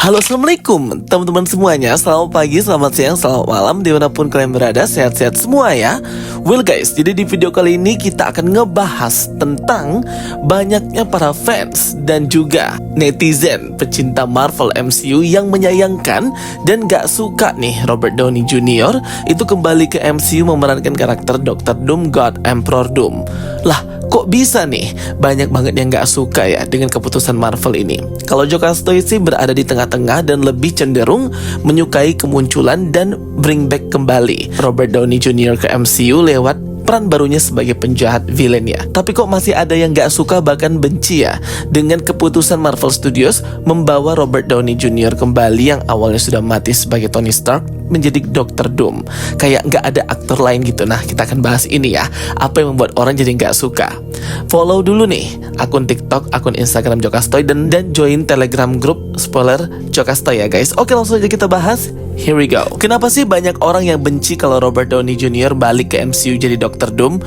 Halo, assalamualaikum teman-teman semuanya. Selamat pagi, selamat siang, selamat malam, dimanapun kalian berada, sehat-sehat semua ya. Well guys, jadi di video kali ini kita akan ngebahas tentang banyaknya para fans dan juga netizen pecinta Marvel MCU yang menyayangkan dan gak suka nih Robert Downey Jr. itu kembali ke MCU memerankan karakter Dr. Doom, God Emperor Doom. Lah, kok bisa nih banyak banget yang gak suka ya dengan keputusan Marvel ini? Kalau Jokastoy sih berada di tengah-tengah dan lebih cenderung menyukai kemunculan dan bring back kembali Robert Downey Jr. ke MCU lewat peran barunya sebagai penjahat villain ya. Tapi kok masih ada yang gak suka bahkan benci ya dengan keputusan Marvel Studios membawa Robert Downey Jr. kembali yang awalnya sudah mati sebagai Tony Stark menjadi Dr. Doom. Kayak gak ada aktor lain gitu. Nah, kita akan bahas ini ya, apa yang membuat orang jadi gak suka. Follow dulu nih akun TikTok, akun Instagram Jokastoy, dan join Telegram grup spoiler Jokastoy ya guys. Oke, langsung aja kita bahas. Here we go. Kenapa sih banyak orang yang benci kalau Robert Downey Jr. balik ke MCU jadi Dr. Doom?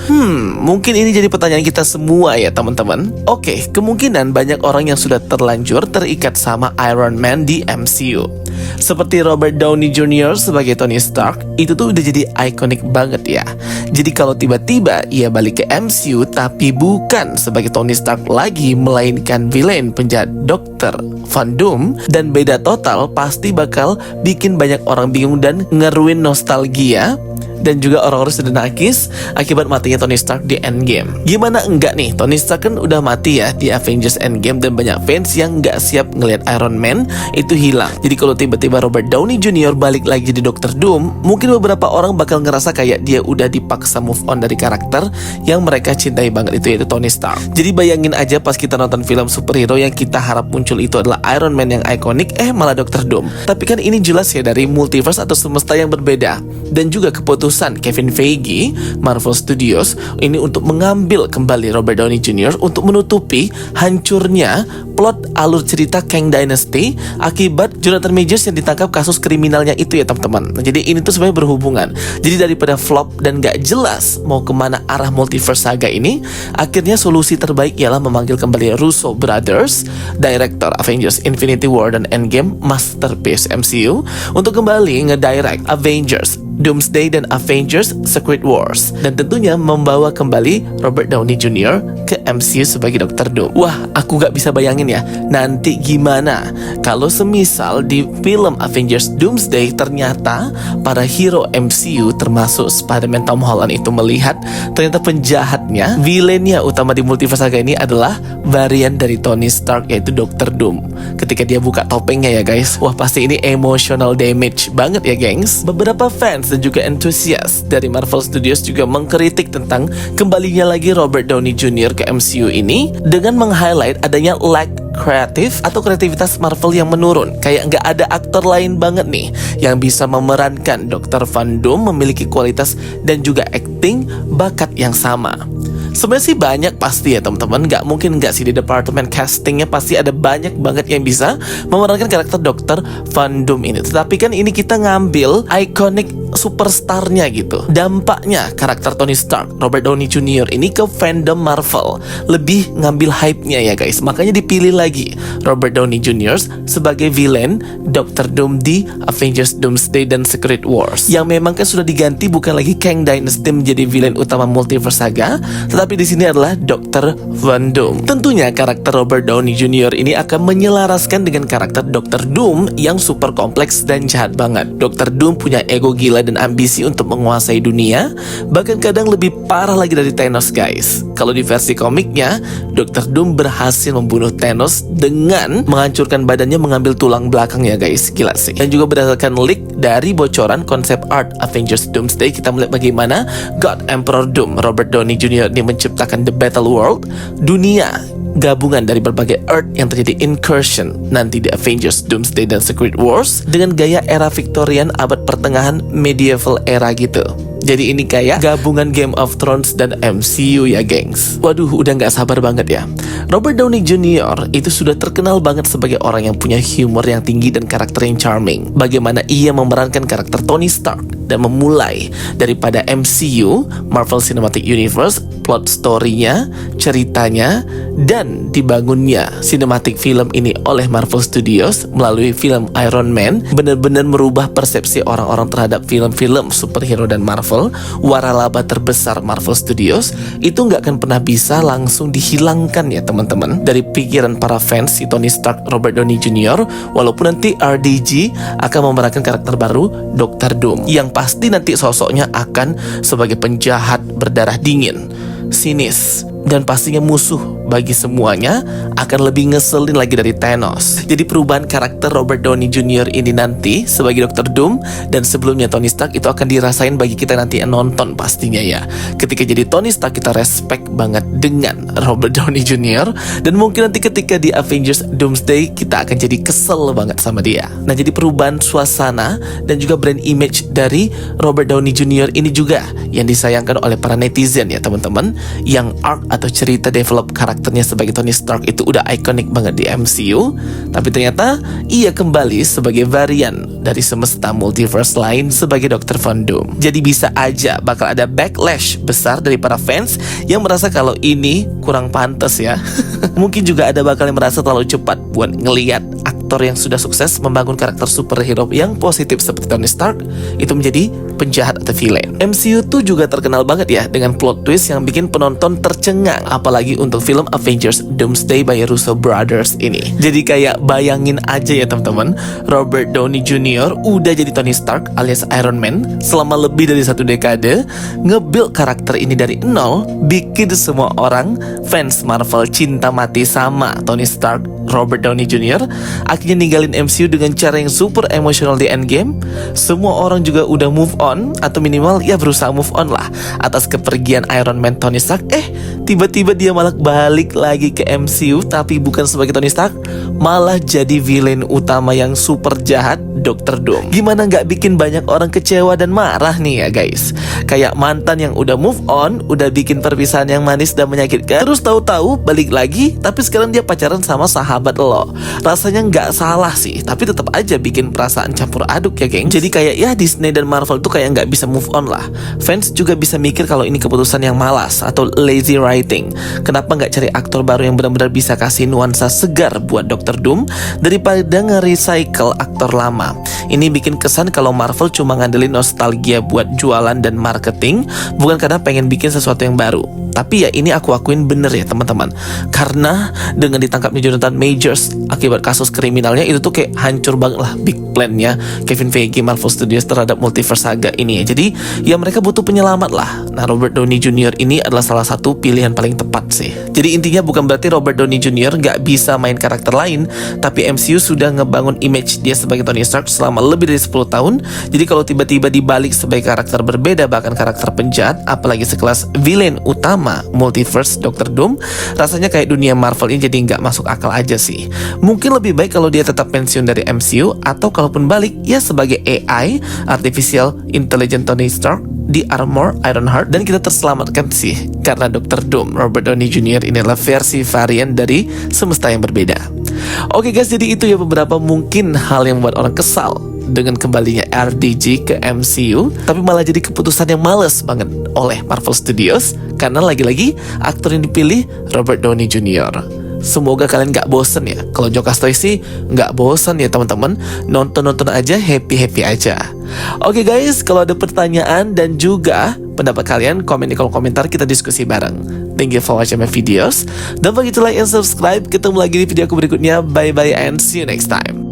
Mungkin ini jadi pertanyaan kita semua ya teman-teman. Oke, kemungkinan banyak orang yang sudah terlanjur terikat sama Iron Man di MCU. Seperti Robert Downey Jr. sebagai Tony Stark, itu tuh udah jadi ikonik banget ya. Jadi kalau tiba-tiba ia balik ke MCU tapi bukan sebagai Tony Stark lagi, melainkan villain penjahat Dr. Van Doom, dan beda total, pasti bakal bikin banyak orang bingung dan ngeruin nostalgia. Dan juga orang-orang sudah nangis akibat matinya Tony Stark di Endgame. Gimana enggak nih, Tony Stark kan udah mati ya di Avengers Endgame, dan banyak fans yang nggak siap ngelihat Iron Man itu hilang. Jadi kalau tiba-tiba Robert Downey Jr. balik lagi jadi Dr. Doom, mungkin beberapa orang bakal ngerasa kayak dia udah dipaksa move on dari karakter yang mereka cintai banget itu, yaitu Tony Stark. Jadi bayangin aja pas kita nonton film superhero yang kita harap muncul itu adalah Iron Man yang ikonik, malah Dr. Doom. Tapi kan ini jelas ya dari multiverse atau semesta yang berbeda. Dan juga keputusan Kevin Feige, Marvel Studios ini untuk mengambil kembali Robert Downey Jr. untuk menutupi hancurnya plot alur cerita Kang Dynasty akibat Jonathan Majors yang ditangkap kasus kriminalnya itu ya teman-teman. Nah, jadi ini tuh sebenarnya berhubungan. Jadi daripada flop dan gak jelas mau kemana arah multiverse saga ini, akhirnya solusi terbaik ialah memanggil kembali Russo Brothers, director Avengers Infinity War dan Endgame, masterpiece MCU, untuk kembali ngedirect Avengers Doomsday dan Avengers Secret Wars, dan tentunya membawa kembali Robert Downey Jr. ke MCU sebagai Dr. Doom. Wah, aku gak bisa bayangin ya nanti gimana kalau semisal di film Avengers Doomsday ternyata para hero MCU termasuk Spider-Man Tom Holland itu melihat ternyata penjahatnya, villainnya utama di multiverse saga ini adalah varian dari Tony Stark, yaitu Dr. Doom. Ketika dia buka topengnya ya guys, wah pasti ini emotional damage banget ya gengs. Beberapa fans dan juga entusias dari Marvel Studios juga mengkritik tentang kembalinya lagi Robert Downey Jr. ke MCU ini dengan meng-highlight adanya lack kreatif atau kreativitas Marvel yang menurun. Kayak nggak ada aktor lain banget nih yang bisa memerankan Dr. Van Doom memiliki kualitas dan juga acting bakat yang sama. Sebenarnya sih banyak pasti ya teman-teman, nggak mungkin nggak sih di departemen castingnya pasti ada banyak banget yang bisa memerankan karakter Dr. Van Doom ini. Tetapi kan ini kita ngambil iconic superstarnya gitu. Dampaknya karakter Tony Stark, Robert Downey Jr. ini ke fandom Marvel lebih ngambil hype-nya ya guys. Makanya dipilih lagi Robert Downey Jr. sebagai villain Dr. Doom di Avengers Doomsday dan Secret Wars, yang memang kan sudah diganti, bukan lagi Kang Dynasty menjadi villain utama multiverse saga, tetapi di sini adalah Dr. Van Doom. Tentunya karakter Robert Downey Jr. ini akan menyelaraskan dengan karakter Dr. Doom yang super kompleks dan jahat banget. Dr. Doom punya ego gila dan ambisi untuk menguasai dunia, bahkan kadang lebih parah lagi dari Thanos guys. Kalau di versi komiknya, Dr. Doom berhasil membunuh Thanos dengan menghancurkan badannya, mengambil tulang belakangnya guys. Gila sih. Dan juga berdasarkan leak dari bocoran konsep art Avengers Doomsday, kita melihat bagaimana God Emperor Doom, Robert Downey Jr. ini menciptakan The Battle World, dunia gabungan dari berbagai Earth yang terjadi incursion nanti di Avengers Doomsday dan Secret Wars dengan gaya era Victorian, abad pertengahan, medieval era gitu. Jadi ini kayak gabungan Game of Thrones dan MCU ya gengs. Waduh, udah gak sabar banget ya. Robert Downey Jr. itu sudah terkenal banget sebagai orang yang punya humor yang tinggi dan karakter yang charming. Bagaimana ia memerankan karakter Tony Stark dan memulai daripada MCU, Marvel Cinematic Universe, plot story-nya, ceritanya, Dan dibangunnya sinematik film ini oleh Marvel Studios melalui film Iron Man benar-benar merubah persepsi orang-orang terhadap film-film superhero dan Marvel. Waralaba terbesar Marvel Studios itu nggak akan pernah bisa langsung dihilangkan ya teman-teman dari pikiran para fans si Tony Stark Robert Downey Jr. Walaupun nanti RDJ akan memerankan karakter baru Dr. Doom yang pasti nanti sosoknya akan sebagai penjahat berdarah dingin, sinis, dan pastinya musuh bagi semuanya, akan lebih ngeselin lagi dari Thanos. Jadi perubahan karakter Robert Downey Jr. ini nanti sebagai Dr. Doom dan sebelumnya Tony Stark itu akan dirasain bagi kita nanti yang nonton pastinya ya. Ketika jadi Tony Stark kita respect banget dengan Robert Downey Jr. dan mungkin nanti ketika di Avengers Doomsday kita akan jadi kesel banget sama dia. Nah, jadi perubahan suasana dan juga brand image dari Robert Downey Jr. ini juga yang disayangkan oleh para netizen ya teman-teman, yang arc atau cerita develop karakternya sebagai Tony Stark itu udah ikonik banget di MCU, tapi ternyata ia kembali sebagai varian dari semesta multiverse lain sebagai Dr. Von Doom. Jadi bisa aja bakal ada backlash besar dari para fans yang merasa kalau ini kurang pantas ya. Mungkin juga ada bakal yang merasa terlalu cepat buat ngelihat aktor yang sudah sukses membangun karakter superhero yang positif seperti Tony Stark itu menjadi penjahat atau villain. MCU tuh juga terkenal banget ya dengan plot twist yang bikin penonton tercengang, apalagi untuk film Avengers Doomsday by Russo Brothers ini. Jadi kayak bayangin aja ya teman-teman, Robert Downey Jr. udah jadi Tony Stark alias Iron Man selama lebih dari 1 dekade, nge-build karakter ini dari nol, bikin semua orang fans Marvel cinta mati sama Tony Stark, Robert Downey Jr. akhirnya ninggalin MCU dengan cara yang super emosional di Endgame. Semua orang juga udah move on, atau minimal ya berusaha move on lah atas kepergian Iron Man Tony Stark. Tiba-tiba dia malah balik lagi ke MCU, tapi bukan sebagai Tony Stark, malah jadi villain utama yang super jahat, Dr. Doom. Gimana nggak bikin banyak orang kecewa dan marah nih ya guys. Kayak mantan yang udah move on, udah bikin perpisahan yang manis dan menyakitkan, terus tahu-tahu balik lagi, tapi sekarang dia pacaran sama sahabat lo. Rasanya nggak salah sih, tapi tetap aja bikin perasaan campur aduk ya geng. Jadi kayak ya Disney dan Marvel tuh kayak nggak bisa move on lah. Fans juga bisa mikir kalau ini keputusan yang malas atau lazy writing. Kenapa nggak cari aktor baru yang benar-benar bisa kasih nuansa segar buat Dr. Doom daripada nge-recycle aktor lama. Ini bikin kesan kalau Marvel cuma ngandelin nostalgia buat jualan dan marketing, bukan karena pengen bikin sesuatu yang baru. Tapi ya ini aku akuin bener ya teman-teman, karena dengan ditangkapnya Jonathan Majors akibat kasus kriminalnya itu tuh kayak hancur banget lah big plan-nya Kevin Feige Marvel Studios terhadap multiverse saga ini ya. Jadi ya mereka butuh penyelamat lah. Nah, Robert Downey Jr. ini adalah salah satu pilihan paling tepat sih. Jadi intinya bukan berarti Robert Downey Jr. gak bisa main karakter lain, tapi MCU sudah ngebangun image dia sebagai Tony Stark selama lebih dari 10 tahun. Jadi kalau tiba-tiba dibalik sebagai karakter berbeda, bahkan karakter penjahat, apalagi sekelas villain utama multiverse Dr. Doom, rasanya kayak dunia Marvel ini jadi nggak masuk akal aja sih. Mungkin lebih baik kalau dia tetap pensiun dari MCU, atau kalaupun balik ya sebagai AI, Artificial Intelligent Tony Stark di armor Ironheart, dan kita terselamatkan sih karena Dr. Doom Robert Downey Jr. ini adalah versi varian dari semesta yang berbeda. Oke guys, jadi itu ya beberapa mungkin hal yang membuat orang kesal dengan kembalinya RDJ ke MCU, tapi malah jadi keputusan yang males banget oleh Marvel Studios karena lagi-lagi aktor yang dipilih Robert Downey Jr. Semoga kalian gak bosen ya. Kalau Joe Castoy sih gak bosen ya teman-teman, nonton-nonton aja, happy-happy aja. Oke guys, kalau ada pertanyaan dan juga pendapat kalian, komen di kolom komentar, kita diskusi bareng. Thank you for watching my videos. Don't forget to like and subscribe. Ketemu lagi di video aku berikutnya. Bye bye and see you next time.